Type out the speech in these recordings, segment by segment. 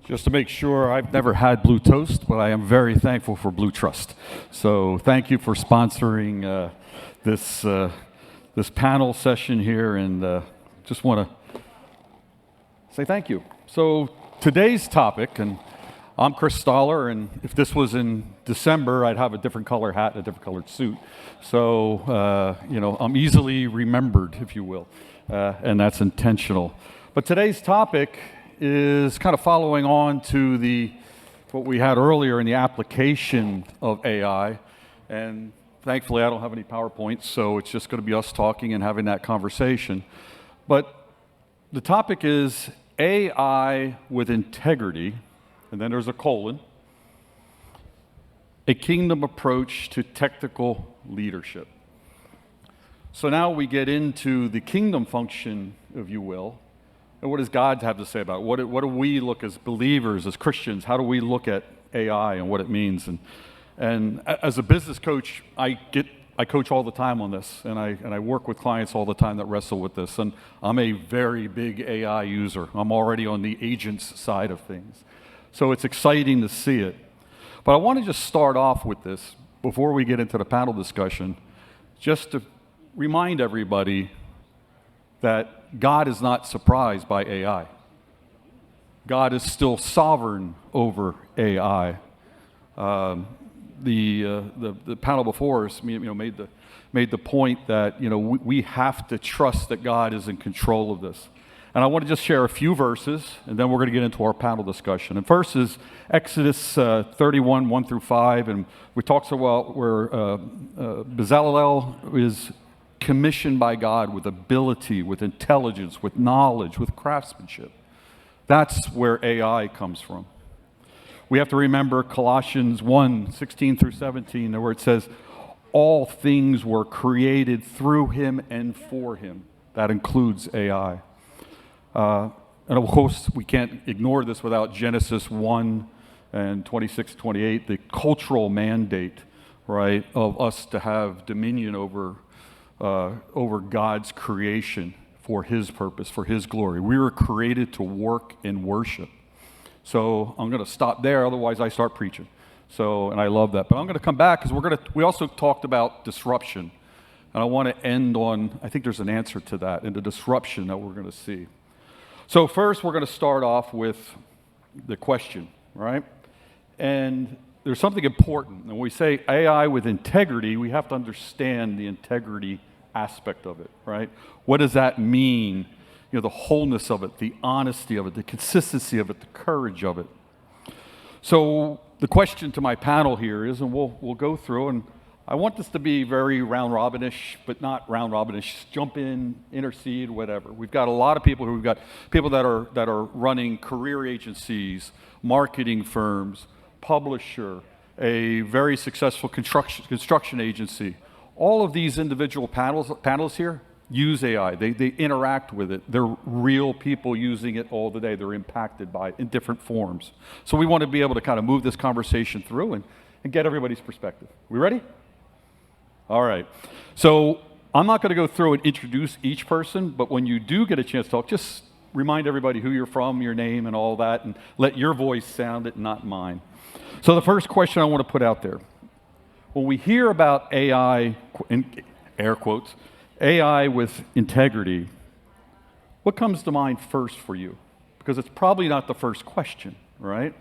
Just to make sure, I've never had Blue Toast, but I am very thankful for Blue Trust. So thank you for sponsoring this panel session here, and just want to say thank you. So today's topic, and I'm Chris Stoller, and if this was in December, I'd have a different color hat and a different colored suit. So, I'm easily remembered, if you will, and that's intentional. But today's topic is kind of following on to what we had earlier in the application of AI. And thankfully, I don't have any PowerPoints, so it's just going to be us talking and having that conversation. But the topic is AI with integrity, and then there's a colon, a kingdom approach to technical leadership. So now we get into the kingdom function, if you will. And what does God have to say about it? What do we look as believers, as Christians? How do we look at AI and what it means? And as a business coach, I coach all the time on this, and I work with clients all the time that wrestle with this. And I'm a very big AI user. I'm already on the agents side of things. So it's exciting to see it. But I want to just start off with this before we get into the panel discussion, just to remind everybody that God is not surprised by AI. God is still sovereign over AI. The panel before us, made the point that we have to trust that God is in control of this. And I want to just share a few verses, and then we're going to get into our panel discussion. And first is Exodus 31, 1 through 5, and we talked about where Bezalel is commissioned by God with ability, with intelligence, with knowledge, with craftsmanship. That's where AI comes from. We have to remember Colossians 1, 16 through 17, where it says, all things were created through him and for him. That includes AI. And of course, we can't ignore this without Genesis 1 and 26, 28, the cultural mandate, right, of us to have dominion over God's creation for his purpose, for his glory. We were created to work in worship. So I'm going to stop there, otherwise I start preaching. And I love that. But I'm going to come back because we also talked about disruption. And I want to end on, I think there's an answer to that, and the disruption that we're going to see. So first, we're going to start off with the question, right? And there's something important. When we say AI with integrity, we have to understand the integrity aspect of it, right? What does that mean? The wholeness of it, the honesty of it, the consistency of it, the courage of it. So the question to my panel here is, and we'll go through, and I want this to be very round-robinish, but not round-robinish. Jump in, intercede, whatever. We've got a lot of people that are running career agencies, marketing firms, publisher, a very successful construction agency. All of these individual panelists here use AI. They interact with it. They're real people using it all the day. They're impacted by it in different forms. So we want to be able to kind of move this conversation through and get everybody's perspective. We ready? All right. So I'm not going to go through and introduce each person, but when you do get a chance to talk, just remind everybody who you're from, your name, and all that, and let your voice sound it, not mine. So the first question I want to put out there. When we hear about AI, in air quotes, AI with integrity, what comes to mind first for you? Because it's probably not the first question, right?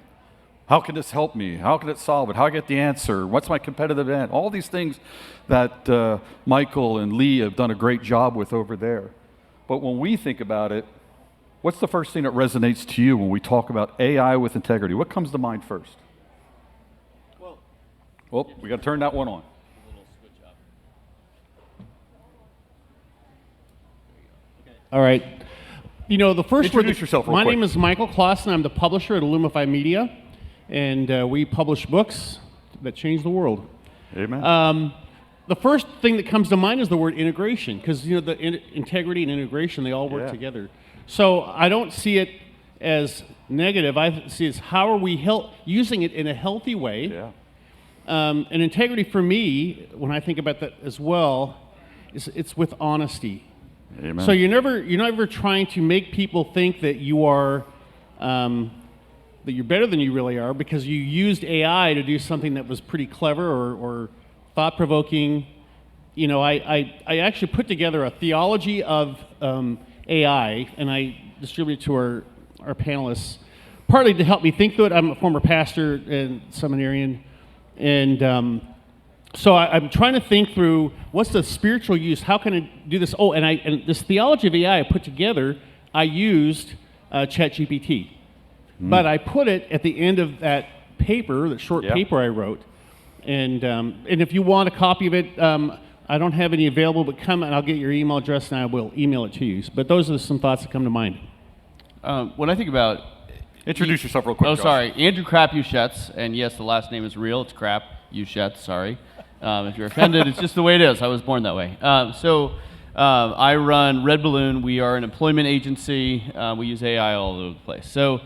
How can this help me? How can it solve it? How do I get the answer? What's my competitive edge? All these things that Michael and Lee have done a great job with over there. But when we think about it, what's the first thing that resonates to you when we talk about AI with integrity? What comes to mind first? Well, we got to turn that one on. All right. The first Introduce yourself real quick. My name is Michael Clausen. I'm the publisher at Illumify Media, and we publish books that change the world. Amen. The first thing that comes to mind is the word integration, because the integrity and integration, they all work together. So I don't see it as negative. I see it as how are we using it in a healthy way. Yeah. And integrity for me, when I think about that as well, it's with honesty. Amen. So you're never trying to make people think that you are that you're better than you really are because you used AI to do something that was pretty clever or thought-provoking. You know, I actually put together a theology of AI, and I distributed it to our panelists, partly to help me think through it. I'm a former pastor and seminarian, and so I'm trying to think through what's the spiritual use. How can I do this? Oh, and this theology of AI I put together, I used ChatGPT, but I put it at the end of that paper, that short paper I wrote, and if you want a copy of it, I don't have any available, but come and I'll get your email address and I will email it to you. But those are some thoughts that come to mind. When I think about... Introduce yourself real quick, Oh, Josh. sorry. Andrew Crap Uschetz, and yes, the last name is real. It's Crap Uschetz, sorry. If you're offended, it's just the way it is. I was born that way. I run Red Balloon. We are an employment agency. We use AI all over the place. So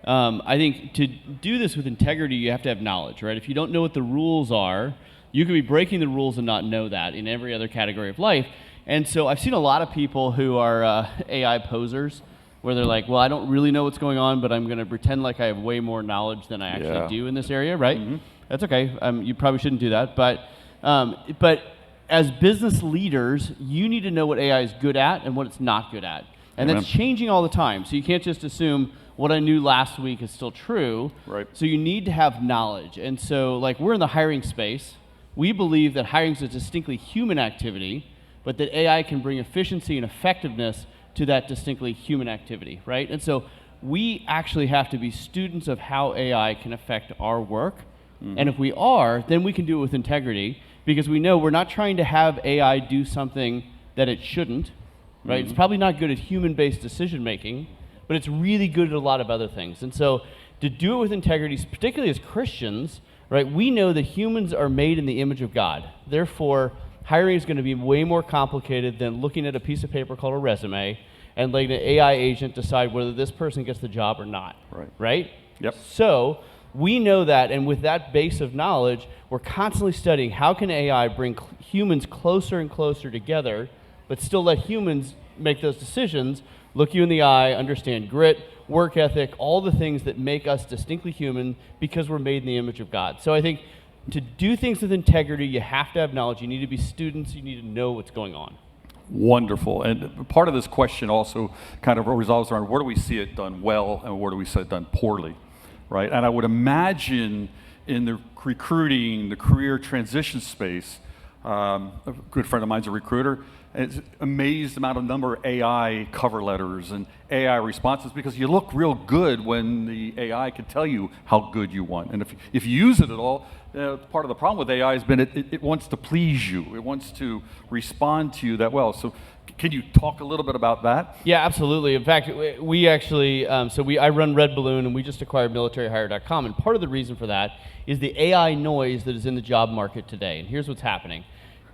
I think to do this with integrity, you have to have knowledge, right? If you don't know what the rules are, you could be breaking the rules and not know that in every other category of life. And so I've seen a lot of people who are AI posers, where they're like, well, I don't really know what's going on, but I'm going to pretend like I have way more knowledge than I actually do in this area, right? Mm-hmm. That's okay. You probably shouldn't do that. But as business leaders, you need to know what AI is good at and what it's not good at. And that's changing all the time. So you can't just assume what I knew last week is still true. Right. So you need to have knowledge. And so, like, we're in the hiring space. We believe that hiring is a distinctly human activity, but that AI can bring efficiency and effectiveness to that distinctly human activity, right? And so we actually have to be students of how AI can affect our work. Mm-hmm. And if we are, then we can do it with integrity, because we know we're not trying to have AI do something that it shouldn't, right? It's probably not good at human-based decision-making, but it's really good at a lot of other things. And so to do it with integrity, particularly as Christians, right, we know that humans are made in the image of God. Therefore, hiring is going to be way more complicated than looking at a piece of paper called a resume and letting an AI agent decide whether this person gets the job or not. Right? Yep. So we know that, and with that base of knowledge, we're constantly studying how can AI bring humans closer and closer together, but still let humans make those decisions, look you in the eye, understand grit, work ethic, all the things that make us distinctly human because we're made in the image of God. So I think to do things with integrity, you have to have knowledge. You need to be students. You need to know what's going on. Wonderful. And part of this question also kind of revolves around where do we see it done well and where do we see it done poorly, right? And I would imagine in the recruiting, the career transition space, a good friend of mine's a recruiter, and it's amazed the amount of number of AI cover letters and AI responses, because you look real good when the AI can tell you how good you want. And if you use it at all, part of the problem with AI has been it wants to please you. It wants to respond to you that well. So can you talk a little bit about that? Yeah, absolutely. In fact, we actually, I run Red Balloon, and we just acquired militaryhire.com, and part of the reason for that is the AI noise that is in the job market today. And here's what's happening.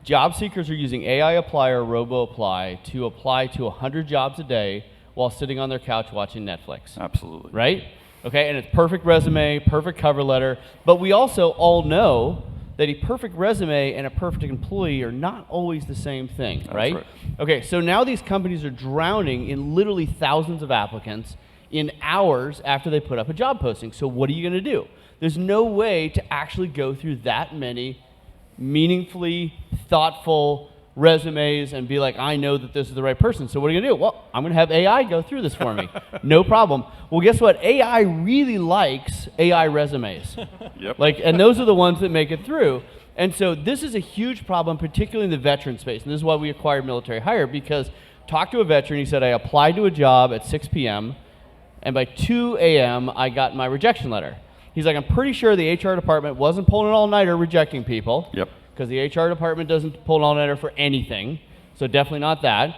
Job seekers are using AI Apply or Robo Apply to apply to 100 jobs a day while sitting on their couch watching Netflix. Absolutely. Right? Okay, and it's perfect resume, perfect cover letter, but we also all know that a perfect resume and a perfect employee are not always the same thing, right? That's right. Okay, so now these companies are drowning in literally thousands of applicants in hours after they put up a job posting. So what are you going to do? There's no way to actually go through that many meaningfully thoughtful resumes and be like, I know that this is the right person. So what are you going to do? Well, I'm going to have AI go through this for me. No problem. Well, guess what? AI really likes AI resumes. Yep. And those are the ones that make it through. And so this is a huge problem, particularly in the veteran space. And this is why we acquired Military Hire, because talked to a veteran, he said, I applied to a job at 6 p.m., and by 2 a.m., I got my rejection letter. He's like, I'm pretty sure the HR department wasn't pulling an all-nighter rejecting people. Yep. Because the HR department doesn't pull an all-nighter for anything. So definitely not that.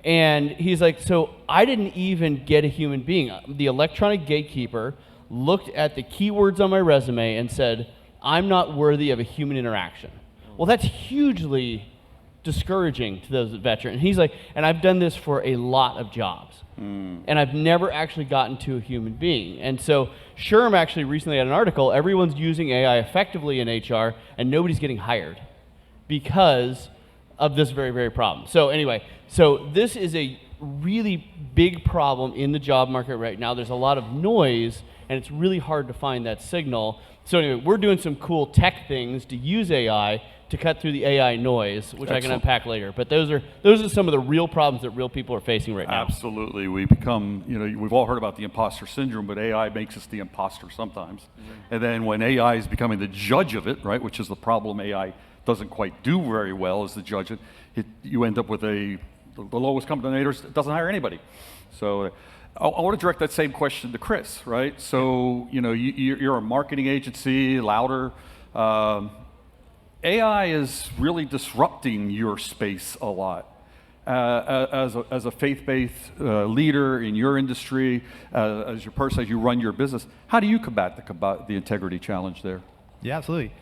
And he's like, so I didn't even get a human being. The electronic gatekeeper looked at the keywords on my resume and said, I'm not worthy of a human interaction. Well, that's hugely discouraging to those veterans. And he's like, and I've done this for a lot of jobs. And I've never actually gotten to a human being. And so SHRM actually recently had an article, everyone's using AI effectively in HR and nobody's getting hired because of this very, very problem. So anyway, so this is a really big problem in the job market right now. There's a lot of noise, and it's really hard to find that signal. So anyway, we're doing some cool tech things to use AI to cut through the AI noise, which I can unpack later. But those are some of the real problems that real people are facing right now. Absolutely. We become, we've all heard about the imposter syndrome, but AI makes us the imposter sometimes. And then when AI is becoming the judge of it, right, which is the problem AI doesn't quite do very well as the judge, you end up with the lowest common denominator doesn't hire anybody. So I want to direct that same question to Chris, right? So, you're a marketing agency, Louder. AI is really disrupting your space a lot. As a faith-based leader in your industry, as you run your business, how do you combat the integrity challenge there? Yeah, absolutely.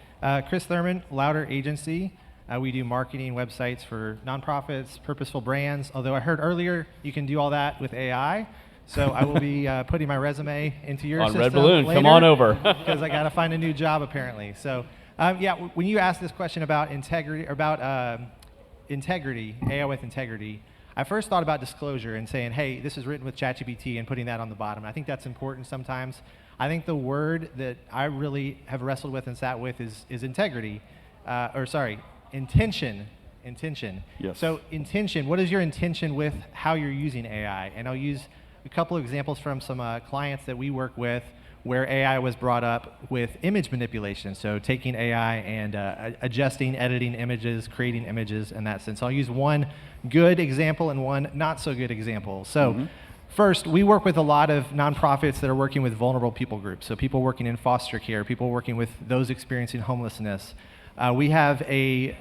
Chris Thurman, Louder Agency. We do marketing websites for nonprofits, purposeful brands. Although I heard earlier you can do all that with AI. So I will be putting my resume into your system Red Balloon, later, come on over. Because I got to find a new job apparently. So when you asked this question about integrity, AI with integrity, I first thought about disclosure and saying, hey, this is written with ChatGPT and putting that on the bottom. I think that's important sometimes. I think the word that I really have wrestled with and sat with is integrity, intention. Yes. So intention, what is your intention with how you're using AI? And I'll use a couple of examples from some clients that we work with where AI was brought up with image manipulation. So taking AI and adjusting, editing images, creating images in that sense. I'll use one good example and one not so good example. So first, we work with a lot of nonprofits that are working with vulnerable people groups. So people working in foster care, people working with those experiencing homelessness. We have a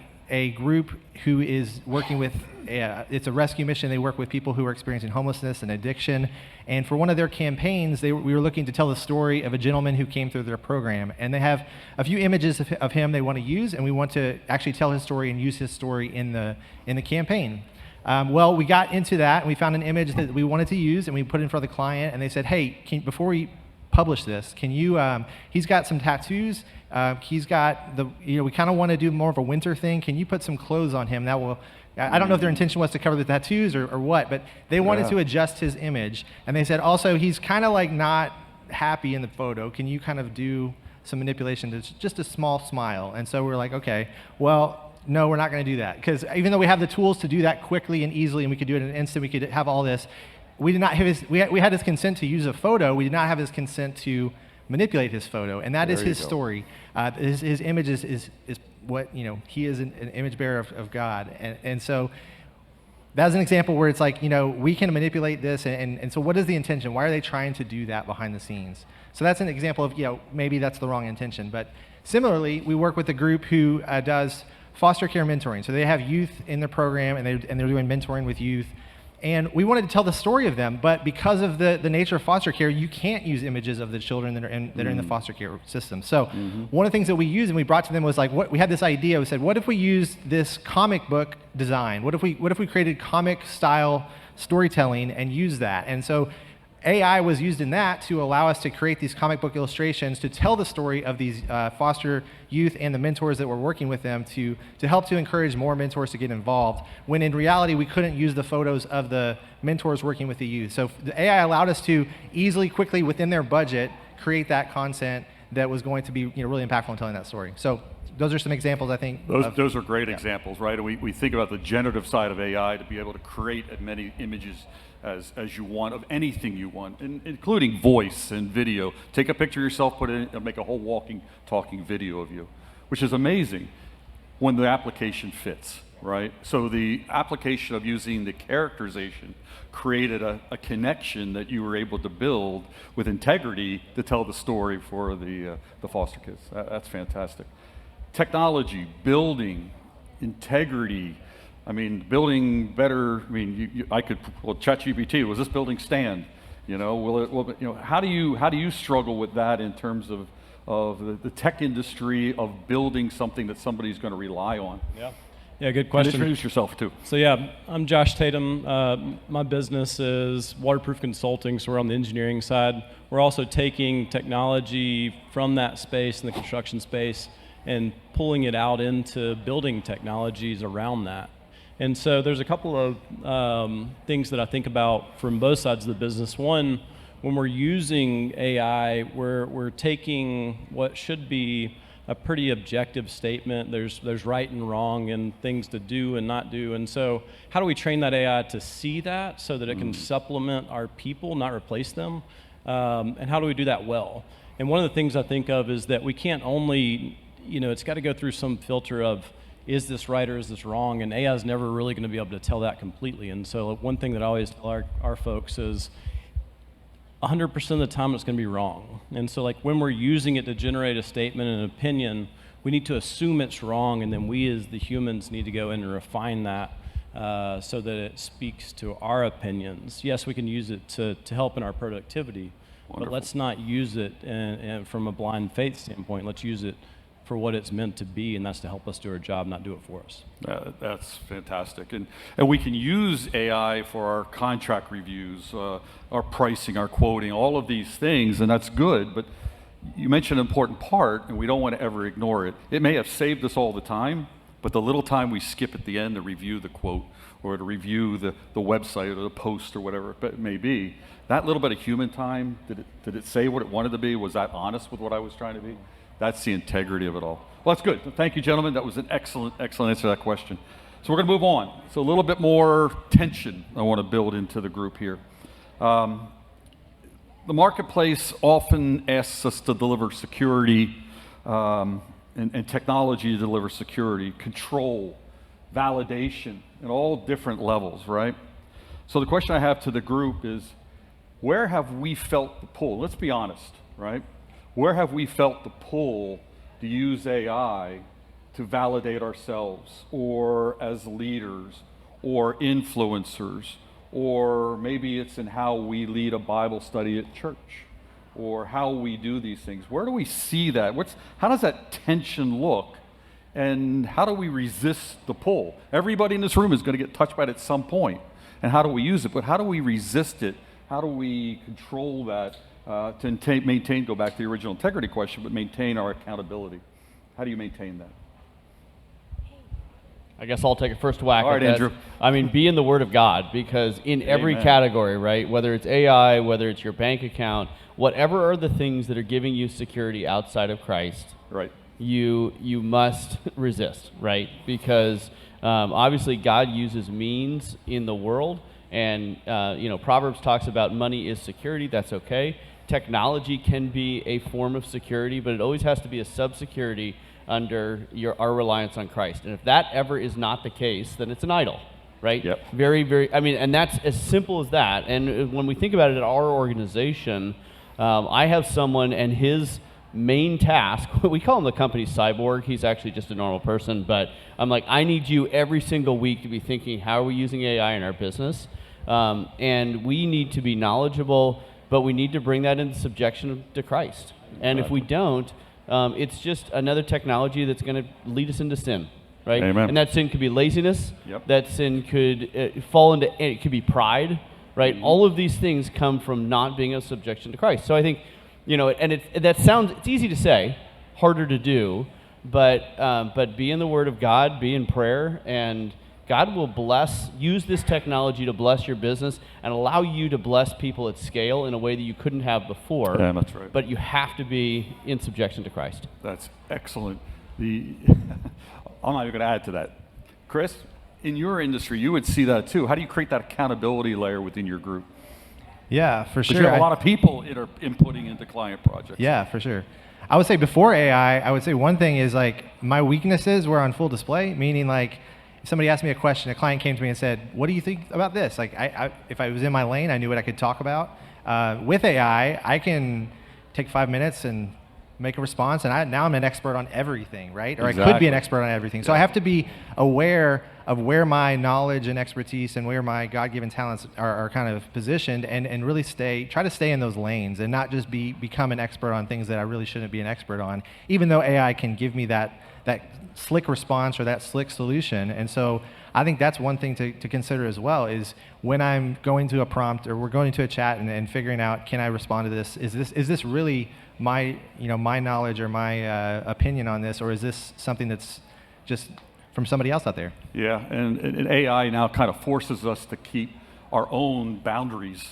group who is working with, it's a rescue mission. They work with people who are experiencing homelessness and addiction. And for one of their campaigns, we were looking to tell the story of a gentleman who came through their program. And they have a few images of him they want to use, and we want to actually tell his story and use his story in the campaign. Well, we got into that, and we found an image that we wanted to use, and we put it in front of the client, and they said, hey, before we publish this, can you, he's got some tattoos, he's got we kind of want to do more of a winter thing, can you put some clothes on him that will, I don't know if their intention was to cover the tattoos or what, but they wanted to adjust his image, and they said also he's kind of like not happy in the photo, can you kind of do some manipulation to just a small smile? And so we're like, okay, well, no, we're not going to do that, because even though we have the tools to do that quickly and easily, and we could do it in an instant, we could have all this, we did not have his, we had his consent to use a photo, we did not have his consent to manipulate his photo, and that is his story. His image is what, he is an image bearer of God, and so that's an example where it's like, we can manipulate this, and so what is the intention? Why are they trying to do that behind the scenes? So that's an example of, maybe that's the wrong intention, but similarly, we work with a group who does foster care mentoring. So they have youth in their program, and they're doing mentoring with youth. And we wanted to tell the story of them, but because of the nature of foster care, you can't use images of the children that are in the foster care system. So one of the things that we used and we brought to them was like, we had this idea. We said, what if we used this comic book design? What if we created comic style storytelling and used that? And so AI was used in that to allow us to create these comic book illustrations to tell the story of these foster youth and the mentors that were working with them to help to encourage more mentors to get involved, when in reality we couldn't use the photos of the mentors working with the youth. So the AI allowed us to easily, quickly, within their budget, create that content that was going to be really impactful in telling that story. So those are some examples, I think. Those are great examples, right? And we think about the generative side of AI to be able to create as many images as you want of anything you want, including voice and video. Take a picture of yourself, put it in, and make a whole walking, talking video of you, which is amazing when the application fits, right? So the application of using the characterization created a connection that you were able to build with integrity to tell the story for the foster kids. That's fantastic. Technology, building, integrity. I mean, building better. I mean, ChatGPT. Was this building stand? How do you struggle with that in terms of the tech industry of building something that somebody's going to rely on? Yeah, good question. And introduce yourself too. So yeah, I'm Josh Tatum. My business is waterproof consulting, so we're on the engineering side. We're also taking technology from that space, in the construction space, and pulling it out into building technologies around that. And so there's a couple of things that I think about from both sides of the business. One, when we're using AI, we're taking what should be a pretty objective statement. There's right and wrong and things to do and not do. And so how do we train that AI to see that so that it can supplement our people, not replace them? And how do we do that well? And one of the things I think of is that we can't only, it's got to go through some filter of, is this right or is this wrong? And AI is never really going to be able to tell that completely. And so one thing that I always tell our folks is 100% of the time it's going to be wrong. And so like when we're using it to generate a statement and an opinion, we need to assume it's wrong, and then we as the humans need to go in and refine that so that it speaks to our opinions. Yes, we can use it to help in our productivity, but let's not use it and from a blind faith standpoint. Let's use it for what it's meant to be, and that's to help us do our job, not do it for us. That's fantastic. And we can use AI for our contract reviews, our pricing, our quoting, all of these things, and that's good. But you mentioned an important part, and we don't want to ever ignore it. It may have saved us all the time, but the little time we skip at the end to review the quote or to review the website or the post or whatever it may be, that little bit of human time, did it say what it wanted to be? Was that honest with what I was trying to be? That's the integrity of it all. Well, that's good. Thank you, gentlemen. That was an excellent answer to that question. So we're going to move on. So a little bit more tension I want to build into the group here. The marketplace often asks us to deliver security and technology to deliver security, control, validation, at all different levels, right? So the question I have to the group is, where have we felt the pull? Let's be honest, right? Where have we felt the pull to use AI to validate ourselves, or as leaders, or influencers, or maybe it's in how we lead a Bible study at church, or how we do these things? Where do we see that? How does that tension look, and how do we resist the pull? Everybody in this room is going to get touched by it at some point, and how do we use it? But how do we resist it? How do we control that? To maintain, go back to the original integrity question, but maintain our accountability. How do you maintain that? I guess I'll take a first whack All right, at that. Andrew. I mean, be in the Word of God, because in every category, right, whether it's AI, whether it's your bank account, whatever are the things that are giving you security outside of Christ, right, you must resist, right? Because obviously God uses means in the world, and Proverbs talks about money is security. That's okay. Technology can be a form of security, but it always has to be a sub-security under our reliance on Christ. And if that ever is not the case, then it's an idol, right? Yep. Very, very, and that's as simple as that. And when we think about it at our organization, I have someone, and his main task, we call him the company cyborg. He's actually just a normal person, but I'm like, I need you every single week to be thinking, how are we using AI in our business? And we need to be knowledgeable, but we need to bring that into subjection to Christ. And if we don't, it's just another technology that's going to lead us into sin, right? Amen. And that sin could be laziness. Yep. That sin could fall into, it could be pride, right? Mm-hmm. All of these things come from not being in subjection to Christ. So I think, and it's easy to say, harder to do, but be in the Word of God, be in prayer, and God will use this technology to bless your business and allow you to bless people at scale in a way that you couldn't have before. Yeah, that's right. But you have to be in subjection to Christ. That's excellent. I'm not even going to add to that. Chris, in your industry, you would see that too. How do you create that accountability layer within your group? Yeah, for sure. Because you have a lot of people that are inputting into client projects. Yeah, for sure. I would say before AI, I would say one thing is like my weaknesses were on full display, meaning like if somebody asked me a question, a client came to me and said, what do you think about this? Like if I was in my lane, I knew what I could talk about. With AI, I can take 5 minutes and make a response, and now I'm an expert on everything, right? Or Exactly. I could be an expert on everything. So I have to be aware of where my knowledge and expertise and where my God-given talents are kind of positioned, and really try to stay in those lanes and not just become an expert on things that I really shouldn't be an expert on, even though AI can give me that slick response or that slick solution. And so I think that's one thing to consider as well, is when I'm going to a prompt or we're going to a chat and figuring out, can I respond to this? Is this really my knowledge or my opinion on this, or is this something that's just from somebody else out there. Yeah, and AI now kind of forces us to keep our own boundaries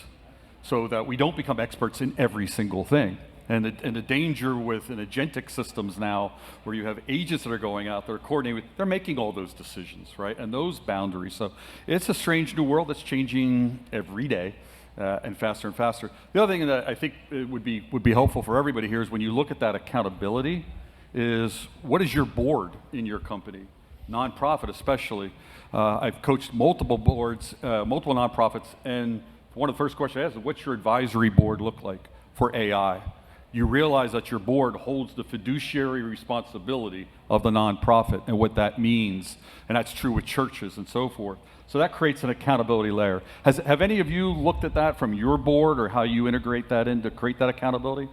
so that we don't become experts in every single thing. And the danger with an agentic systems now, where you have agents that are going out there coordinating with, they're making all those decisions, right? And those boundaries. So it's a strange new world that's changing every day and faster and faster. The other thing that I think it would be helpful for everybody here is when you look at that accountability, is what is your board in your company, nonprofit especially. I've coached multiple boards, multiple nonprofits, and one of the first questions I ask is, what's your advisory board look like for AI? You realize that your board holds the fiduciary responsibility of the nonprofit and what that means, and that's true with churches and so forth. So that creates an accountability layer. Have any of you looked at that from your board, or how you integrate that in to create that accountability?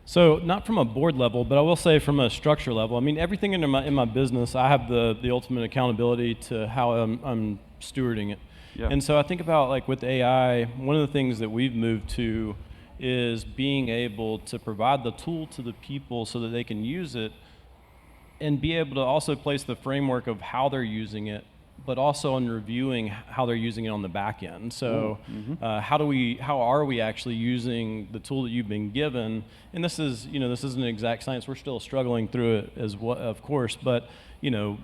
So not from a board level, but I will say from a structure level. I mean, everything in my business, I have the ultimate accountability to how I'm stewarding it. Yeah. And so I think about, like, with AI, one of the things that we've moved to is being able to provide the tool to the people so that they can use it, and be able to also place the framework of how they're using it, but also in reviewing how they're using it on the back end. So how are we actually using the tool that you've been given? And this isn't an exact science. We're still struggling through it as well, of course, but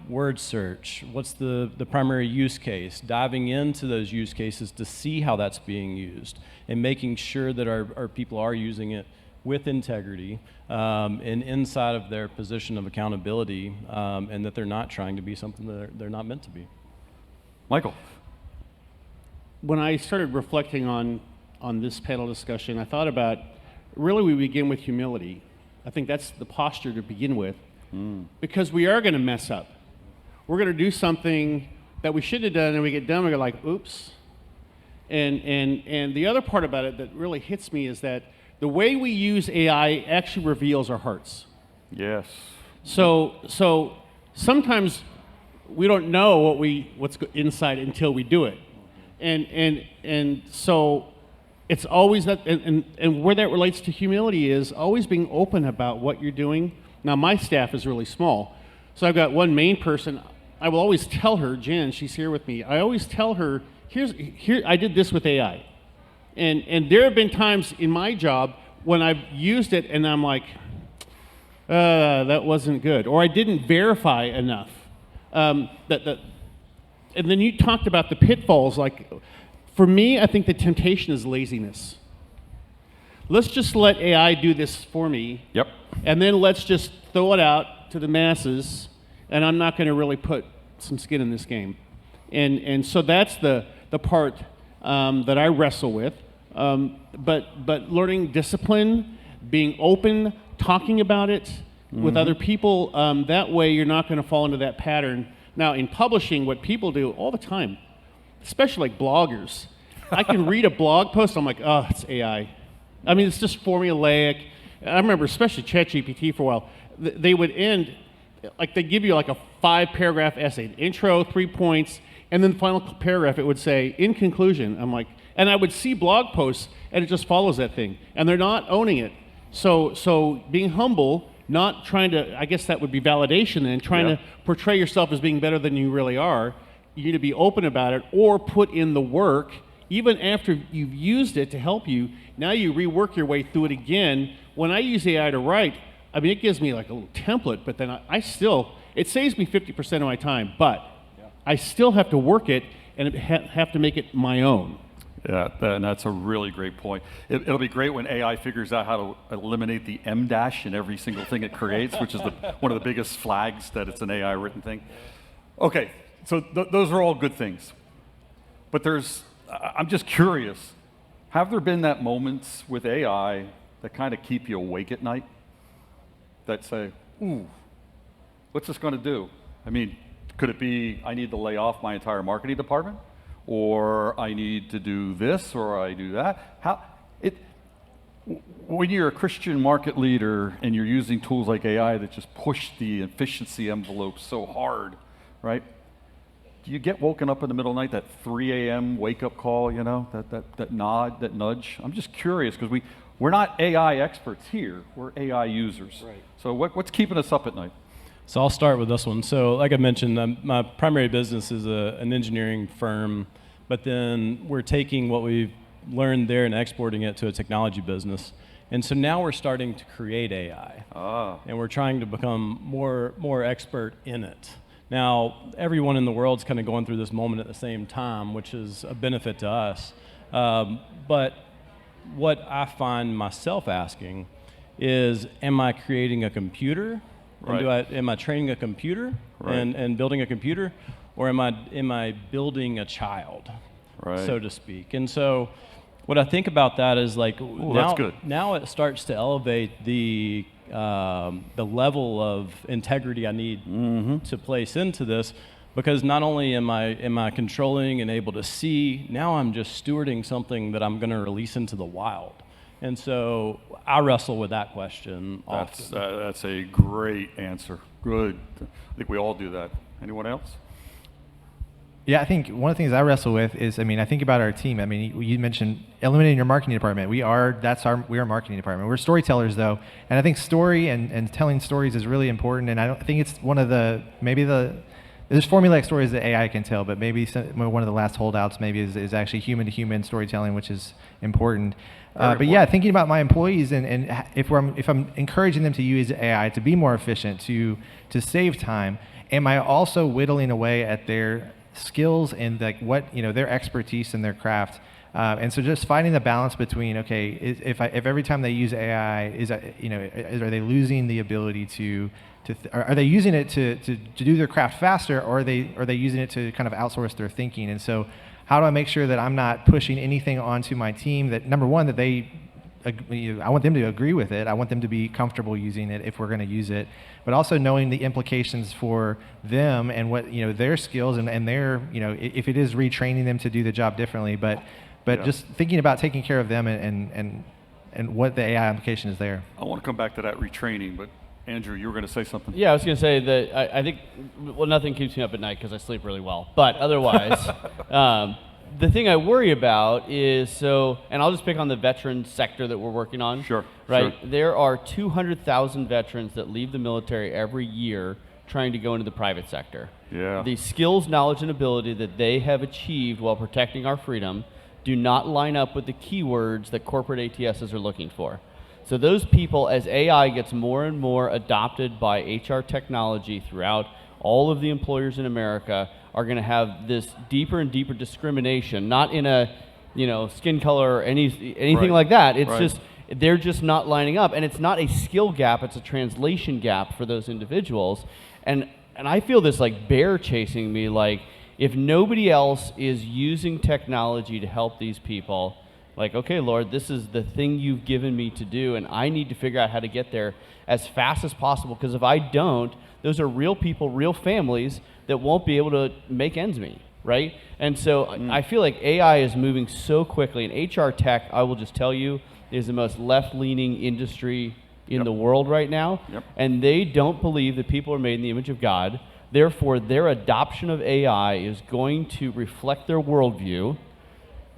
word search, what's the primary use case, diving into those use cases to see how that's being used, and making sure that our people are using it with integrity and inside of their position of accountability, and that they're not trying to be something that they're not meant to be. Michael. When I started reflecting on this panel discussion, I thought about, really we begin with humility. I think that's the posture to begin with, because we are going to mess up. We're going to do something that we shouldn't have done, and we get done, and we're like, oops. And the other part about it that really hits me is that the way we use AI actually reveals our hearts. Yes. So sometimes we don't know what's inside until we do it, and so it's always that, and where that relates to humility is always being open about what you're doing. Now my staff is really small, so I've got one main person. I will always tell her, Jen, she's here with me. I always tell her, here I did this with AI, and there have been times in my job when I've used it and I'm like, that wasn't good, or I didn't verify enough. And then you talked about the pitfalls. Like, for me, I think the temptation is laziness. Let's just let AI do this for me. Yep. And then let's just throw it out to the masses, and I'm not going to really put some skin in this game. And so that's the part that I wrestle with. But learning discipline, being open, talking about it with other people, that way you're not going to fall into that pattern. Now, in publishing, what people do all the time, especially like bloggers, I can read a blog post, I'm like, oh, it's AI. I mean, it's just formulaic. I remember, especially ChatGPT for a while, they would end, like they give you like a 5-paragraph essay, an intro, 3 points, and then the final paragraph, it would say, in conclusion. I'm like, and I would see blog posts, and it just follows that thing, and they're not owning it. So being humble, not trying to, I guess that would be validation, and trying to portray yourself as being better than you really are. You need to be open about it, or put in the work, even after you've used it to help you. Now you rework your way through it again. When I use AI to write, I mean, it gives me like a little template, but then I still, it saves me 50% of my time, but I still have to work it and have to make it my own. Yeah, and that's a really great point. It'll be great when AI figures out how to eliminate the M dash in every single thing it creates, which is one of the biggest flags that it's an AI written thing. Okay, so those are all good things. But I'm just curious, have there been that moments with AI that kind of keep you awake at night? That say, ooh, what's this going to do? I mean, could it be I need to lay off my entire marketing department? Or I need to do this, or I do that? When you're a Christian market leader and you're using tools like AI that just push the efficiency envelope so hard, right? Do you get woken up in the middle of the night, that 3 a.m. wake-up call, that nod, that nudge? I'm just curious, because we're not AI experts here. We're AI users. Right. So what's keeping us up at night? So I'll start with this one. So like I mentioned, my primary business is an engineering firm, but then we're taking what we've learned there and exporting it to a technology business. And so now we're starting to create AI, and we're trying to become more expert in it. Now, everyone in the world's kind of going through this moment at the same time, which is a benefit to us. But what I find myself asking is, am I creating a computer? Right. And am I training a computer and building a computer, or am I building a child, so to speak? And so what I think about that is like, that's good. Now it starts to elevate the level of integrity I need to place into this, because not only am I controlling and able to see, now I'm just stewarding something that I'm going to release into the wild. And so I wrestle with that question often. That's a great answer. Good. I think we all do that. Anyone else? Yeah, I think one of the things I wrestle with is, I think about our team. You mentioned eliminating your marketing department. We are a marketing department. We're storytellers, though, and I think story and telling stories is really important. And I think it's one of there's formulaic stories that AI can tell, but maybe one of the last holdouts maybe is actually human-to-human storytelling, which is important. But yeah, thinking about my employees and if I'm encouraging them to use AI to be more efficient, to save time, am I also whittling away at their skills and like their expertise in their craft? And so just finding the balance between, okay, if every time they use AI, are they losing the ability are they using it to do their craft faster, or are they using it to kind of outsource their thinking? And so how do I make sure that I'm not pushing anything onto my team that, number one, that I want them to agree with it. I want them to be comfortable using it if we're going to use it, but also knowing the implications for them and what, their skills and their, if it is retraining them to do the job differently, but just thinking about taking care of them and what the AI application is there. I want to come back to that retraining, but Andrew, you were going to say something. Yeah, I was going to say that I think, nothing keeps me up at night because I sleep really well. But otherwise, the thing I worry about is, and I'll just pick on the veteran sector that we're working on. Sure. Right? Sure. There are 200,000 veterans that leave the military every year trying to go into the private sector. Yeah. The skills, knowledge, and ability that they have achieved while protecting our freedom do not line up with the keywords that corporate ATSs are looking for. So those people, as AI gets more and more adopted by HR technology throughout all of the employers in America, are going to have this deeper and deeper discrimination, not in a skin color or anything like that. It's just they're just not lining up, and it's not a skill gap; it's a translation gap for those individuals. And I feel this like bear chasing me. Like, if nobody else is using technology to help these people, like, okay, Lord, this is the thing you've given me to do, and I need to figure out how to get there as fast as possible, because if I don't, those are real people, real families that won't be able to make ends meet, right? And so I feel like AI is moving so quickly, and HR tech, I will just tell you, is the most left-leaning industry in the world right now, and they don't believe that people are made in the image of God. Therefore, their adoption of AI is going to reflect their worldview,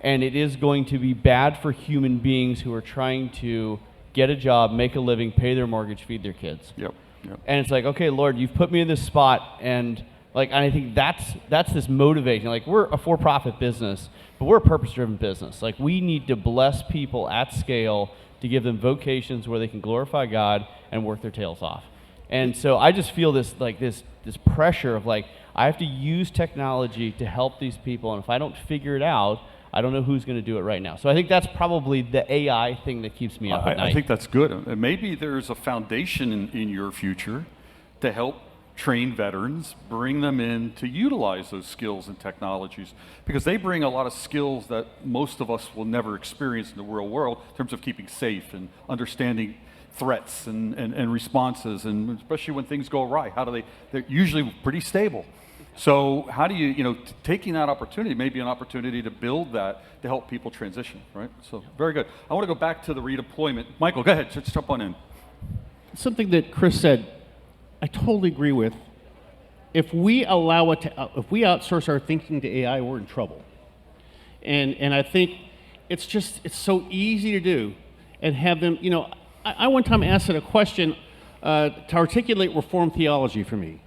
and it is going to be bad for human beings who are trying to get a job, make a living, pay their mortgage, feed their kids. Yep. And it's like, okay, Lord, you've put me in this spot, and I think that's this motivation. Like, we're a for-profit business, but we're a purpose-driven business. Like, we need to bless people at scale to give them vocations where they can glorify God and work their tails off. And so I just feel this pressure of like, I have to use technology to help these people, and if I don't figure it out, I don't know who's going to do it right now. So I think that's probably the AI thing that keeps me up at night. I think that's good. And maybe there's a foundation in your future to help train veterans, bring them in to utilize those skills and technologies, because they bring a lot of skills that most of us will never experience in the real world in terms of keeping safe and understanding threats and responses, and especially when things go awry. They're usually pretty stable. So how do you, taking that opportunity, maybe an opportunity to build that to help people transition, right? So very good. I want to go back to the redeployment. Michael, go ahead, just jump on in. Something that Chris said, I totally agree with. If we allow it to, if we outsource our thinking to AI, we're in trouble. And I think it's so easy to do, and have them, I one time asked it a question to articulate Reformed theology for me.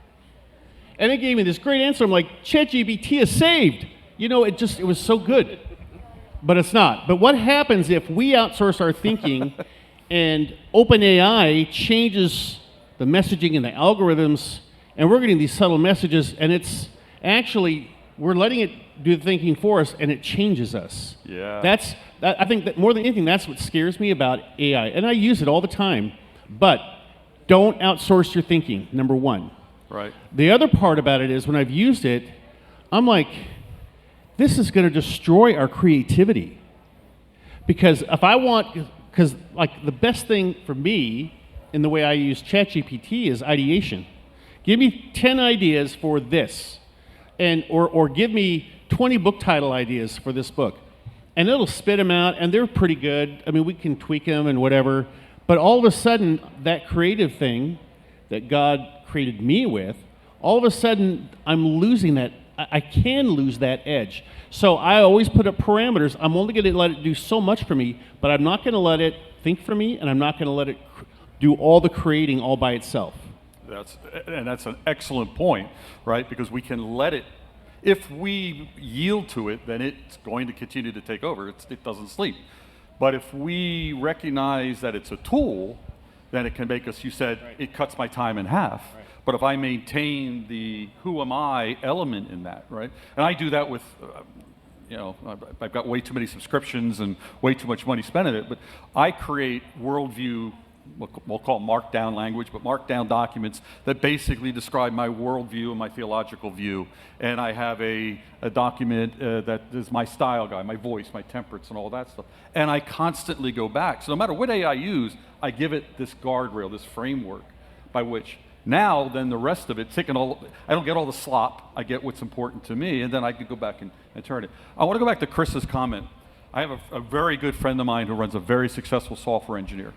And it gave me this great answer. I'm like, ChatGPT is saved. You know, it was so good. But it's not. But what happens if we outsource our thinking and OpenAI changes the messaging and the algorithms, and we're getting these subtle messages, and it's actually, we're letting it do the thinking for us, and it changes us. Yeah. I think that more than anything, that's what scares me about AI. And I use it all the time. But don't outsource your thinking, number one. Right. The other part about it is when I've used it, I'm like, this is going to destroy our creativity. Because like the best thing for me in the way I use ChatGPT is ideation. Give me 10 ideas for this, or give me 20 book title ideas for this book. And it'll spit them out, and they're pretty good. I mean, we can tweak them and whatever. But all of a sudden, that creative thing that God created me with, all of a sudden, I'm losing that. I can lose that edge. So I always put up parameters. I'm only going to let it do so much for me, but I'm not going to let it think for me, and I'm not going to let it do all the creating all by itself. That's an excellent point, right? Because we can let it, if we yield to it, then it's going to continue to take over. It doesn't sleep. But if we recognize that it's a tool, then it can make us, you said, right, it cuts my time in half. Right. But if I maintain the who am I element in that, right? And I do that with, I've got way too many subscriptions and way too much money spent in it, but I create worldview, we'll call it markdown language, but markdown documents that basically describe my worldview and my theological view. And I have a document that is my style guide, my voice, my temperance, and all that stuff. And I constantly go back. So no matter what AI I use, I give it this guardrail, this framework by which now then the rest of it, I don't get all the slop, I get what's important to me, and then I can go back and turn it. I want to go back to Chris's comment. I have a very good friend of mine who runs a very successful software engineer,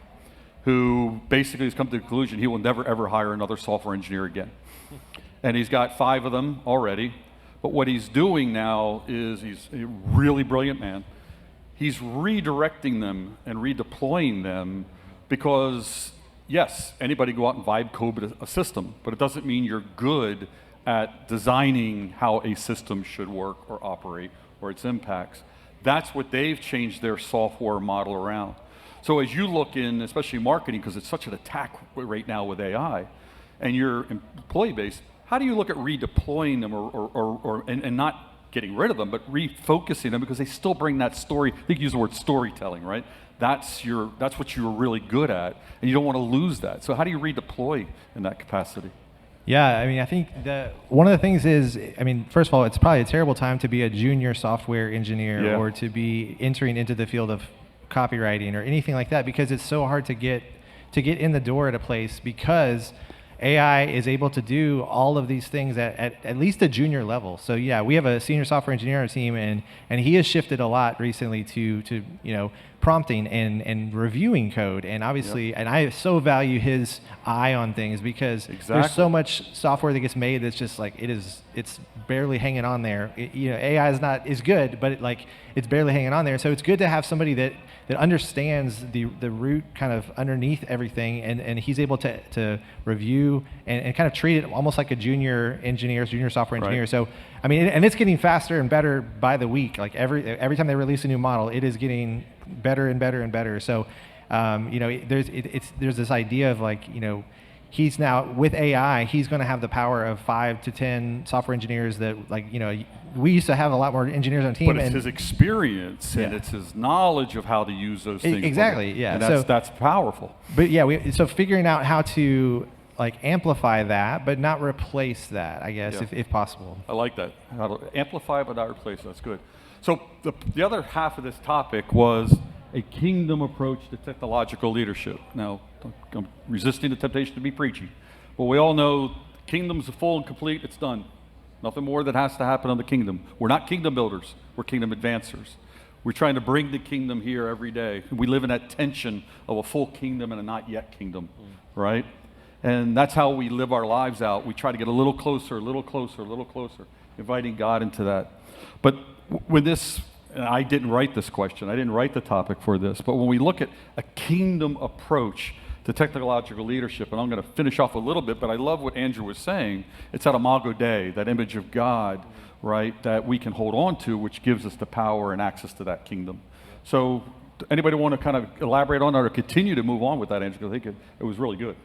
who basically has come to the conclusion he will never ever hire another software engineer again. And he's got 5 of them already. But what he's doing now is, he's a really brilliant man. He's redirecting them and redeploying them because, yes, anybody go out and vibe code a system, but it doesn't mean you're good at designing how a system should work or operate or its impacts. That's what they've changed their software model around. So as you look in, especially marketing, because it's such an attack right now with AI, and your employee base, how do you look at redeploying them and not getting rid of them, but refocusing them because they still bring that story? I think you use the word storytelling, right? That's what you're really good at, and you don't want to lose that. So how do you redeploy in that capacity? Yeah, I mean, I think one of the things is, I mean, first of all, it's probably a terrible time to be a junior software engineer or to be entering into the field of copywriting or anything like that, because it's so hard to get in the door at a place, because AI is able to do all of these things at least a junior level. So yeah, we have a senior software engineer on our team, and he has shifted a lot recently to prompting and reviewing code, and obviously, and I so value his eye on things, because there's so much software that gets made that's just like it's barely hanging on there. AI is not as good, but it's barely hanging on there. So it's good to have somebody that understands the root kind of underneath everything, and he's able to review and kind of treat it almost like a junior software engineer. Right. So I mean, and it's getting faster and better by the week. Like every time they release a new model, it is getting better and better and better. So there's this idea of he's now with AI, he's going to have the power of 5 to 10 software engineers that we used to have a lot more engineers on the team. But it's his experience and it's his knowledge of how to use those things. Exactly, yeah. And that's powerful. But yeah, so figuring out how to amplify that, but not replace that, I guess, if possible. I like that. How to amplify but not replace. That's good. So the other half of this topic was a kingdom approach to technological leadership. Now, I'm resisting the temptation to be preachy, but we all know kingdom's full and complete. It's done. Nothing more that has to happen on the kingdom. We're not kingdom builders. We're kingdom advancers. We're trying to bring the kingdom here every day. We live in that tension of a full kingdom and a not yet kingdom, right? And that's how we live our lives out. We try to get a little closer, a little closer, a little closer, inviting God into that. But when this, and I didn't write this question, I didn't write the topic for this, but when we look at a kingdom approach the technological leadership, and I'm going to finish off a little bit, but I love what Andrew was saying. It's that imago Dei, that image of God, right, that we can hold on to, which gives us the power and access to that kingdom. So anybody want to kind of elaborate on that or continue to move on with that, Andrew? Because I think it was really good.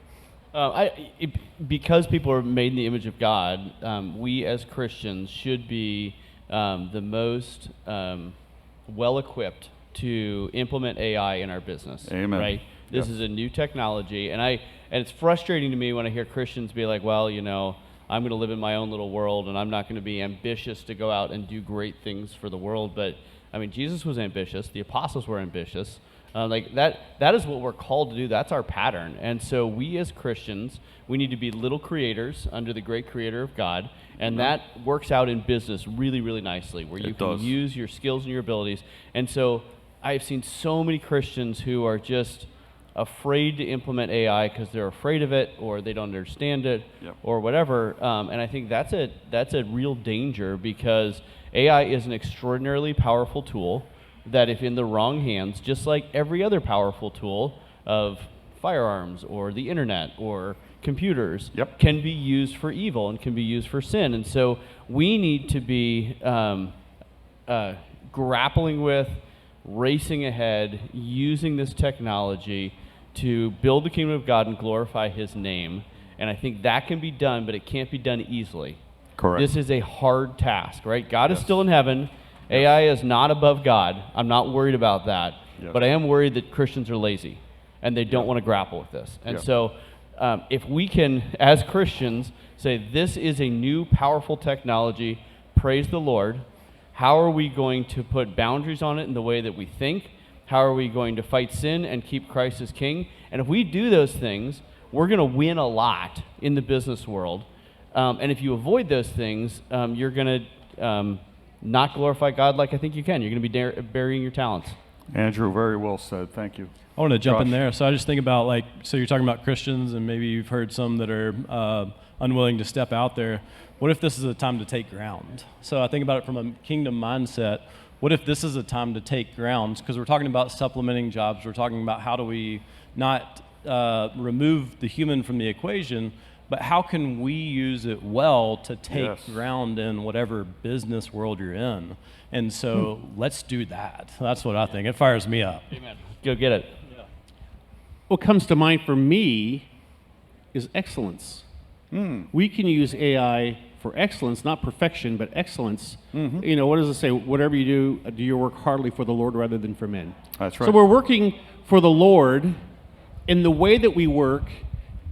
Because people are made in the image of God, we as Christians should be the most well-equipped to implement AI in our business. Amen. Right? This is a new technology, and it's frustrating to me when I hear Christians be like, well, I'm going to live in my own little world, and I'm not going to be ambitious to go out and do great things for the world. But I mean, Jesus was ambitious. The apostles were ambitious. That is what we're called to do. That's our pattern. And so we as Christians, we need to be little creators under the great creator of God. And that works out in business really, really nicely, where you can use your skills and your abilities. And so I've seen so many Christians who are just afraid to implement AI because they're afraid of it, or they don't understand it, or whatever. And I think that's a real danger, because AI is an extraordinarily powerful tool that, if in the wrong hands, just like every other powerful tool of firearms or the internet or computers, can be used for evil and can be used for sin. And so we need to be grappling with, racing ahead, using this technology to build the kingdom of God and glorify his name. And I think that can be done, but it can't be done easily. Correct. This is a hard task, right? God is still in heaven. AI is not above God. I'm not worried about that. But I am worried that Christians are lazy and they don't want to grapple with this. And so if we can, as Christians, say this is a new powerful technology, praise the Lord, how are we going to put boundaries on it in the way that we think? How are we going to fight sin and keep Christ as king? And if we do those things, we're going to win a lot in the business world. And if you avoid those things, you're going to not glorify God like I think you can. You're going to be burying your talents. Andrew, very well said. Thank you. I want to jump in Josh. there. So I just think about, so you're talking about Christians, and maybe you've heard some that are unwilling to step out there. What if this is a time to take ground? So I think about it from a kingdom mindset. What if this is a time to take ground? Because we're talking about supplementing jobs. We're talking about how do we not remove the human from the equation, but how can we use it well to take ground in whatever business world you're in? And so let's do that. That's what I think. It fires me up. Amen. Go get it. What comes to mind for me is excellence. We can use AI for excellence, not perfection, but excellence. What does it say? Whatever you do your work heartily for the Lord rather than for men. That's right. So we're working for the Lord, and the way that we work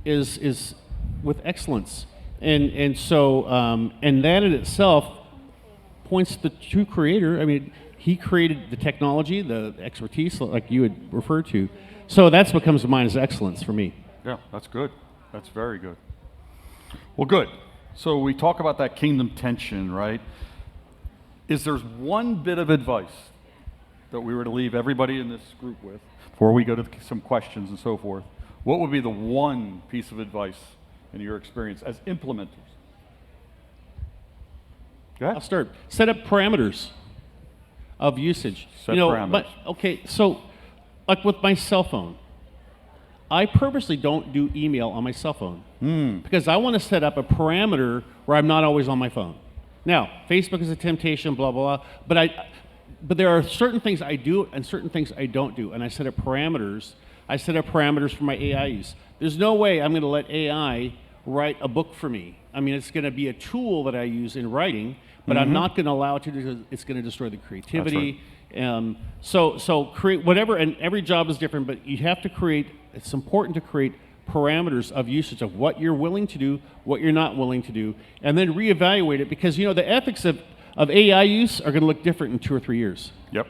is with excellence. And so that in itself points to the true creator. I mean, he created the technology, the expertise, like you had referred to. So that's what comes to mind as excellence for me. Yeah, that's good. That's very good. Well, good. So we talk about that kingdom tension, right? Is there's one bit of advice that we were to leave everybody in this group with before we go to some questions and so forth? What would be the one piece of advice in your experience as implementers? Go ahead. I'll start. Set up parameters of usage. Set parameters. But okay, so like with my cell phone, I purposely don't do email on my cell phone because I want to set up a parameter where I'm not always on my phone. Now, Facebook is a temptation, blah, blah, blah, but there are certain things I do and certain things I don't do, and I set up parameters. I set up parameters for my AI use. There's no way I'm going to let AI write a book for me. I mean, it's going to be a tool that I use in writing, but I'm not going to allow it to because it's going to destroy the creativity. So create whatever, and every job is different, but you have to create, it's important to create parameters of usage of what you're willing to do, what you're not willing to do, and then reevaluate it, because the ethics of AI use are going to look different in 2 or 3 years. Yep.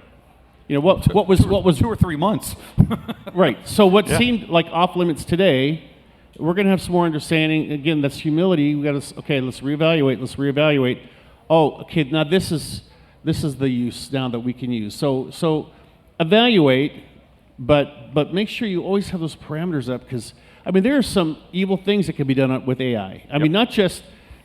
What was 2 or 3 months. right. So what seemed like off limits today, we're going to have some more understanding. Again, that's humility. We got to let's reevaluate. Oh, okay. Now this is the use now that we can use. So evaluate, but make sure you always have those parameters up, because I mean there are some evil things that can be done with AI. I mean, not just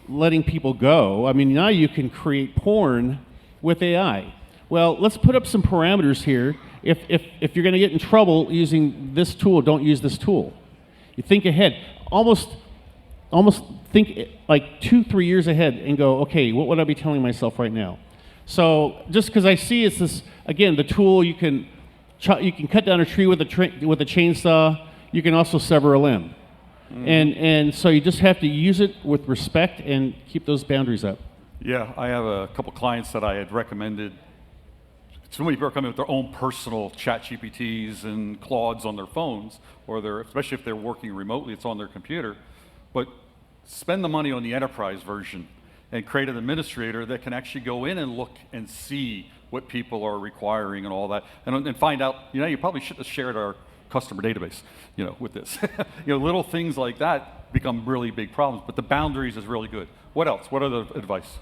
letting people go. I mean, now you can create porn with AI. Well, let's put up some parameters here. If you're going to get in trouble using this tool, don't use this tool. You think ahead, almost think like 2-3 years ahead, and go, okay, what would I be telling myself right now? So just because I see it's this, again, the tool, you can cut down a tree with a chainsaw. You can also sever a limb. And so you just have to use it with respect and keep those boundaries up. Yeah, I have a couple clients that I had recommended. So many people are coming with their own personal chat GPTs and Claudes on their phones, or especially if they're working remotely, it's on their computer. But spend the money on the enterprise version and create an administrator that can actually go in and look and see what people are requiring and all that, and find out, you probably shouldn't have shared our customer database, with this. Little things like that become really big problems, but the boundaries is really good. What else? What other advice?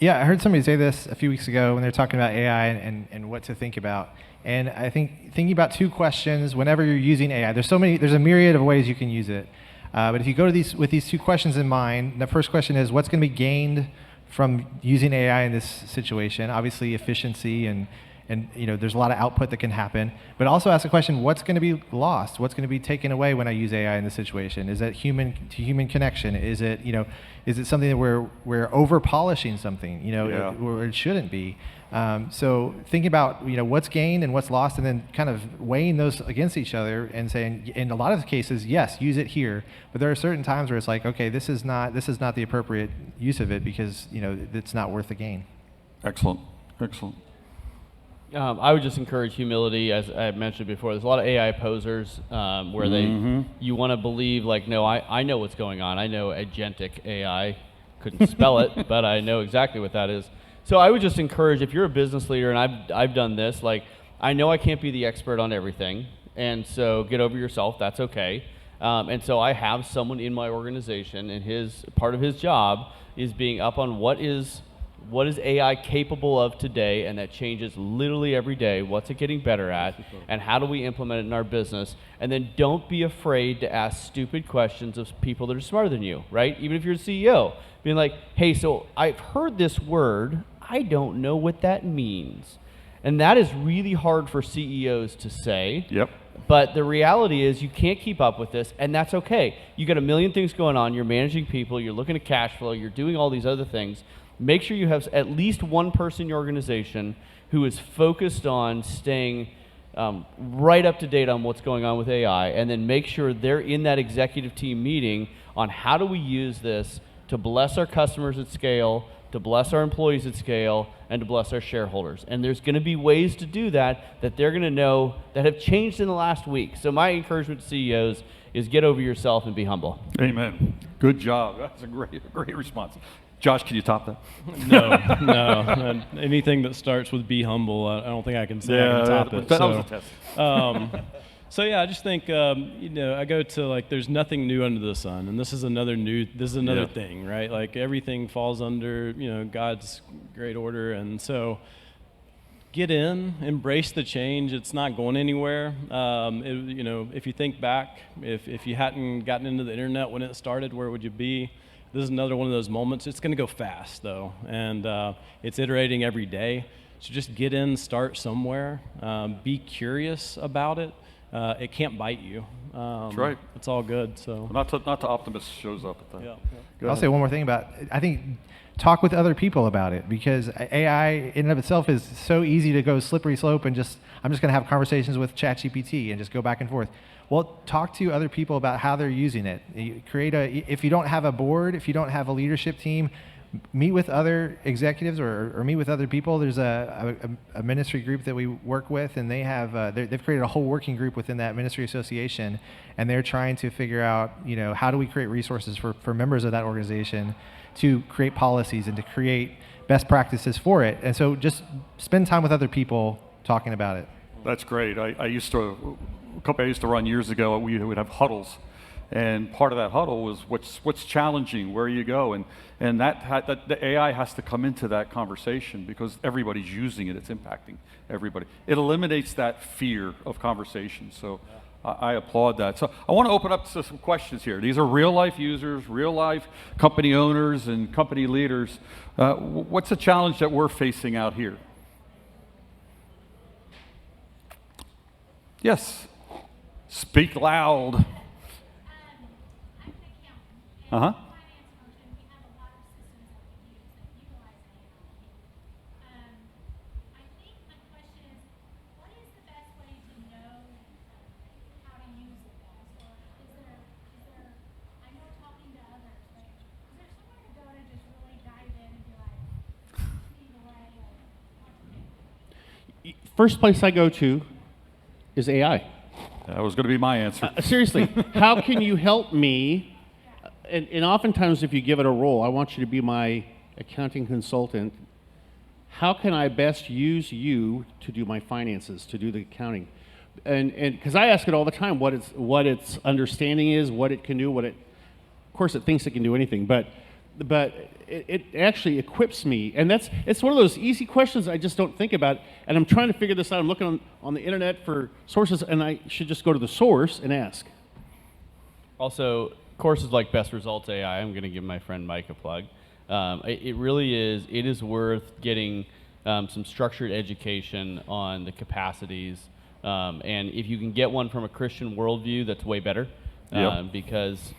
Yeah, I heard somebody say this a few weeks ago when they were talking about AI and what to think about. And I think thinking about 2 questions whenever you're using AI, there's a myriad of ways you can use it. But if you go to with these 2 questions in mind, the first question is, what's going to be gained from using AI in this situation? Obviously, efficiency and there's a lot of output that can happen. But also ask the question, what's going to be lost? What's going to be taken away when I use AI in this situation? Is that human-to-human connection? Is it something that we're over-polishing something, where it shouldn't be? So thinking about what's gained and what's lost, and then kind of weighing those against each other and saying, in a lot of cases, yes, use it here. But there are certain times where it's like, okay, this is not the appropriate use of it because it's not worth the gain. Excellent. I would just encourage humility, as I mentioned before. There's a lot of AI posers where you want to believe, like, no, I know what's going on. I know agentic AI. Couldn't spell it, but I know exactly what that is. So I would just encourage, if you're a business leader, and I've done this, like, I know I can't be the expert on everything, and so get over yourself. That's okay. And so I have someone in my organization, and part of his job is being up on what is AI capable of today, and that changes literally every day. What's it getting better at, and how do we implement it in our business? And then don't be afraid to ask stupid questions of people that are smarter than you, right? Even if you're a CEO, being like, hey, so I've heard this word, I don't know what that means. And that is really hard for CEOs to say. Yep. But the reality is you can't keep up with this, and that's okay. You got a million things going on. You're managing people. You're looking at cash flow. You're doing all these other things. Make sure you have at least one person in your organization who is focused on staying right up to date on what's going on with AI, and then make sure they're in that executive team meeting on how do we use this to bless our customers at scale, to bless our employees at scale, and to bless our shareholders. And there's going to be ways to do that they're going to know that have changed in the last week. So my encouragement to CEOs is get over yourself and be humble. Amen. Good job. That's a great response. Josh, can you top that? No. Anything that starts with "be humble," I don't think I can say I can top it. That was a test. So yeah, I just think I go to, like, there's nothing new under the sun, and this is another thing, right? Like, everything falls under God's great order, and so get in, embrace the change. It's not going anywhere. If you think back, if you hadn't gotten into the internet when it started, where would you be? This is another one of those moments. It's going to go fast, though, and it's iterating every day. So just get in, start somewhere. Be curious about it. It can't bite you. That's right. It's all good. So not to optimist shows up at that. Yeah. I'll say one more thing about it. I think talk with other people about it, because AI in and of itself is so easy to go slippery slope and I'm just going to have conversations with ChatGPT and just go back and forth. Well, talk to other people about how they're using it. If you don't have a board, if you don't have a leadership team, meet with other executives or meet with other people. There's a ministry group that we work with, and they've created a whole working group within that ministry association, and they're trying to figure out, how do we create resources for members of that organization to create policies and to create best practices for it. And so just spend time with other people talking about it. That's great. A company I used to run years ago, we would have huddles. And part of that huddle was what's challenging, where you go, and the AI has to come into that conversation because everybody's using it. It's impacting everybody. It eliminates that fear of conversation. So I applaud that. So I want to open up to some questions here. These are real life users, real life company owners, and company leaders. What's the challenge that we're facing out here? Yes. Speak loud. Uh-huh. First place I go to is AI. That was going to be my answer. Seriously, how can you help me? And oftentimes, if you give it a role, I want you to be my accounting consultant. How can I best use you to do my finances, to do the accounting? And because I ask it all the time, what its understanding is, what it can do, of course, it thinks it can do anything, but it actually equips me, and it's one of those easy questions I just don't think about, and I'm trying to figure this out. I'm looking on the internet for sources, and I should just go to the source and ask. Also, courses like Best Results AI, I'm going to give my friend Mike a plug. It really is. It is worth getting some structured education on the capacities, and if you can get one from a Christian worldview, that's way better. Yep. Because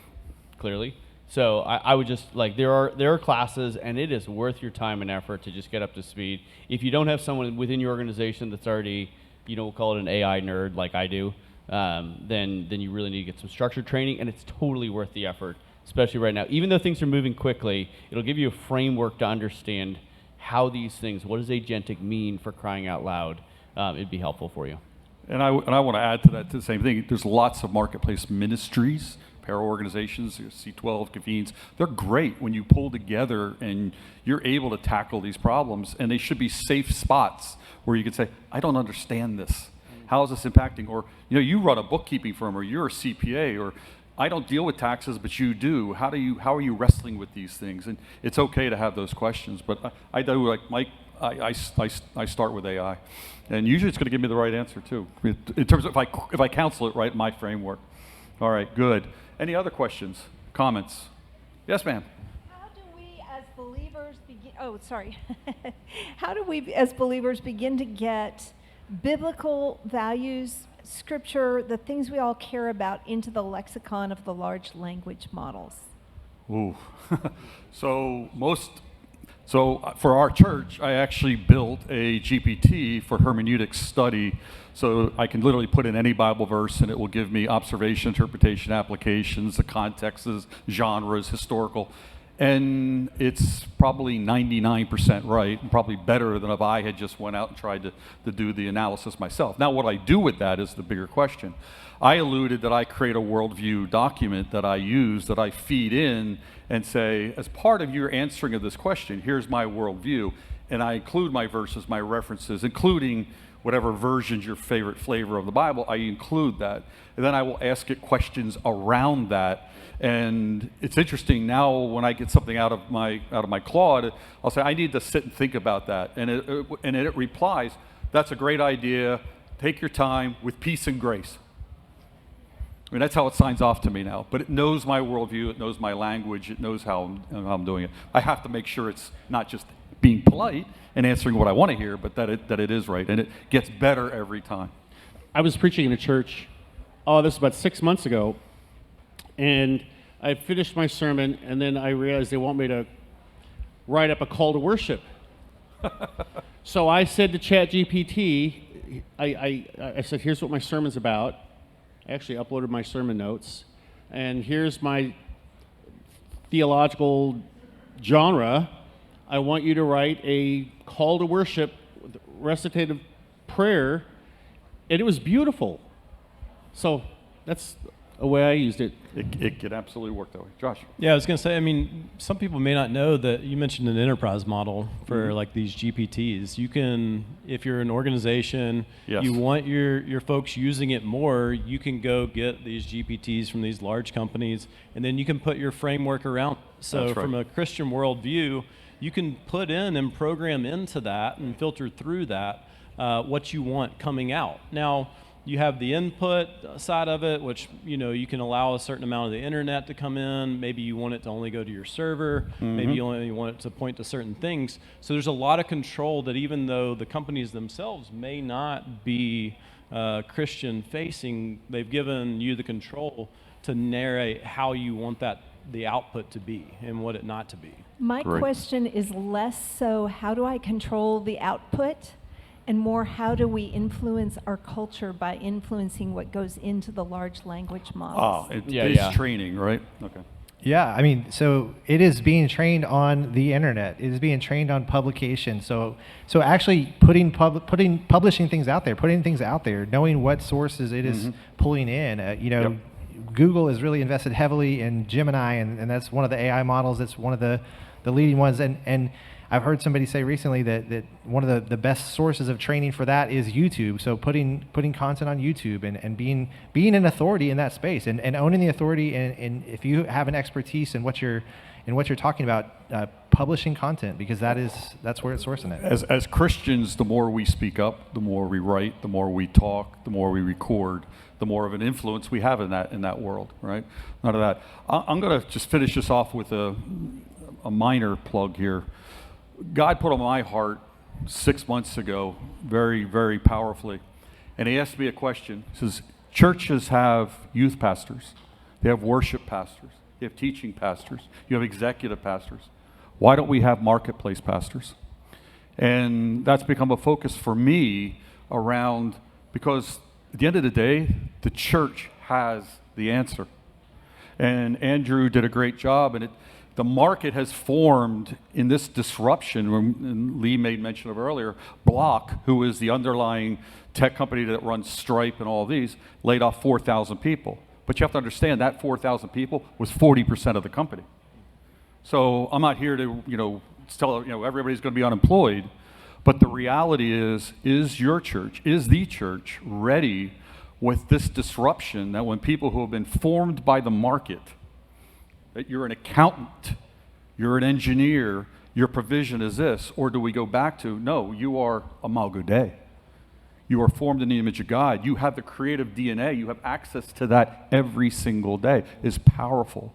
clearly. So I would just there are classes, and it is worth your time and effort to just get up to speed. If you don't have someone within your organization that's already, we'll call it an AI nerd like I do, then you really need to get some structured training, and it's totally worth the effort, especially right now. Even though things are moving quickly, it'll give you a framework to understand how these things, what does agentic mean, for crying out loud. It'd be helpful for you. And I want to add to that the same thing. There's lots of marketplace ministries, para organizations, C12 convenes. They're great when you pull together and you're able to tackle these problems, and they should be safe spots where you can say, I don't understand this. How is this impacting? Or, you run a bookkeeping firm, or you're a CPA, or I don't deal with taxes, but you do. How are you wrestling with these things? And it's okay to have those questions, but I do, like Mike, I start with AI. And usually it's going to give me the right answer too, in terms of if I counsel it right in my framework. All right, good. Any other questions, comments? Yes, ma'am. How do we as believers begin? Oh, sorry. How do we as believers begin to get biblical values, scripture, the things we all care about, into the lexicon of the large language models? Ooh. So for our church, I actually built a GPT for hermeneutics study. So I can literally put in any Bible verse, and it will give me observation, interpretation, applications, the contexts, genres, historical. And it's probably 99% right, and probably better than if I had just went out and tried to do the analysis myself. Now, what I do with that is the bigger question. I alluded that I create a worldview document that I use, that I feed in and say, as part of your answering of this question, here's my worldview. And I include my verses, my references, including whatever version's your favorite flavor of the Bible, I include that. And then I will ask it questions around that. And it's interesting now when I get something out of my Claude, I'll say, I need to sit and think about that. And it replies, that's a great idea. Take your time with peace and grace. I mean, that's how it signs off to me now. But it knows my worldview, it knows my language, it knows how I'm doing it. I have to make sure it's not just being polite and answering what I want to hear, but that it is right. And it gets better every time. I was preaching in a church, this was about 6 months ago, and I finished my sermon, and then I realized they want me to write up a call to worship. So I said to ChatGPT, I said, here's what my sermon's about. I actually uploaded my sermon notes, and here's my theological genre. I want you to write a call to worship, recitative prayer, and it was beautiful. So that's a way I used it. It can absolutely work that way. Josh? Yeah, I was going to say, some people may not know that you mentioned an enterprise model for like these GPTs. You can, if you're an organization, Yes. you want your folks using it more, you can go get these GPTs from these large companies, and then you can put your framework around. So That's right. from a Christian worldview, you can put in and program into that and filter through that what you want coming out. Now, you have the input side of it, which you can allow a certain amount of the internet to come in. Maybe you want it to only go to your server. Maybe you only want it to point to certain things. So there's a lot of control that, even though the companies themselves may not be Christian facing, they've given you the control to narrate how you want that the output to be and what it not to be. My Great. question is less so how do I control the output and more how do we influence our culture by influencing what goes into the large language models? It's training, right? Okay. Yeah, I mean, so it is being trained on the internet. It is being trained on publication. So actually publishing things out there, putting things out there, knowing what sources it is pulling in. Yep. Google has really invested heavily in Gemini, and that's one of the AI models. That's one of the leading ones. And I've heard somebody say recently that one of the best sources of training for that is YouTube. So putting content on YouTube and being an authority in that space and owning the authority. And if you have an expertise in what you're talking about, publishing content, because that's where it's sourcing it. As Christians, the more we speak up, the more we write, the more we talk, the more we record, the more of an influence we have in that world, right? None of that. I'm going to just finish this off with a minor plug here. God put on my heart 6 months ago, very, very powerfully, and he asked me a question. He says, churches have youth pastors, they have worship pastors, they have teaching pastors, you have executive pastors. Why don't we have marketplace pastors? And that's become a focus for me around, because at the end of the day, the church has the answer. And Andrew did a great job, and the market has formed in this disruption, and Lee made mention of earlier, Block, who is the underlying tech company that runs Stripe and all these, laid off 4,000 people. But you have to understand that 4,000 people was 40% of the company. So I'm not here to, tell everybody's going to be unemployed, but the reality is your church, is the church ready with this disruption that when people who have been formed by the market, that you're an accountant, you're an engineer, your provision is this, or do we go back to, no, you are a Malgode. You are formed in the image of God. You have the creative DNA. You have access to that every single day. It's powerful.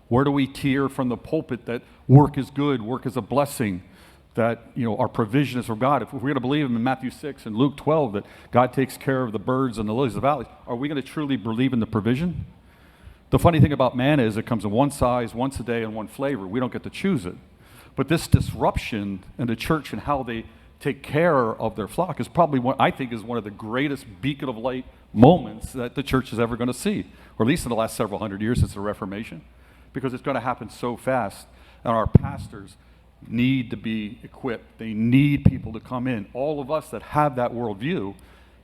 Where do we hear from the pulpit that work is good, work is a blessing, that our provision is from God? If we're going to believe in Matthew 6 and Luke 12 that God takes care of the birds and the lilies of the valleys, are we going to truly believe in the provision? The funny thing about manna is it comes in one size, once a day, and one flavor. We don't get to choose it. But this disruption in the church and how they take care of their flock is probably one of the greatest beacon of light moments that the church is ever going to see, or at least in the last several hundred years since the Reformation, because it's going to happen so fast. And our pastors need to be equipped. They need people to come in. All of us that have that worldview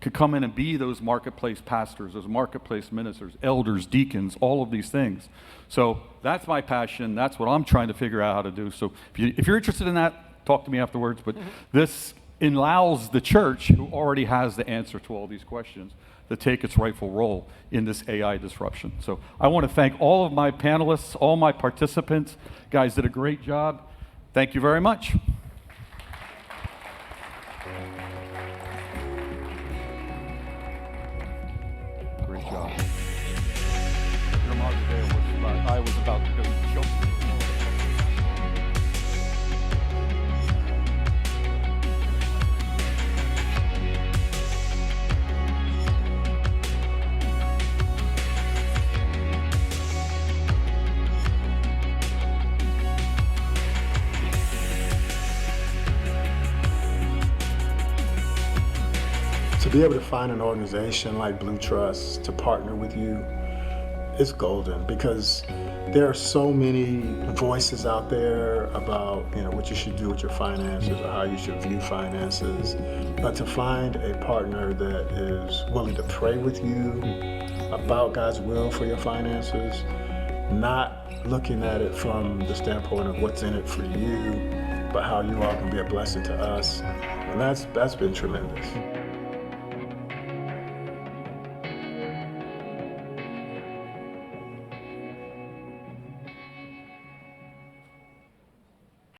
could come in and be those marketplace pastors, those marketplace ministers, elders, deacons, all of these things. So that's my passion. That's what I'm trying to figure out how to do. So if you're interested in that, talk to me afterwards. But this allows the church, who already has the answer to all these questions, to take its rightful role in this AI disruption. So I want to thank all of my panelists, all my participants. Guys did a great job. Thank you very much. Great job. Your mom today I was about to go jump. To be able to find an organization like Blue Trust to partner with you, it's golden, because there are so many voices out there about what you should do with your finances or how you should view finances. But to find a partner that is willing to pray with you about God's will for your finances, not looking at it from the standpoint of what's in it for you, but how you all can be a blessing to us, and that's been tremendous.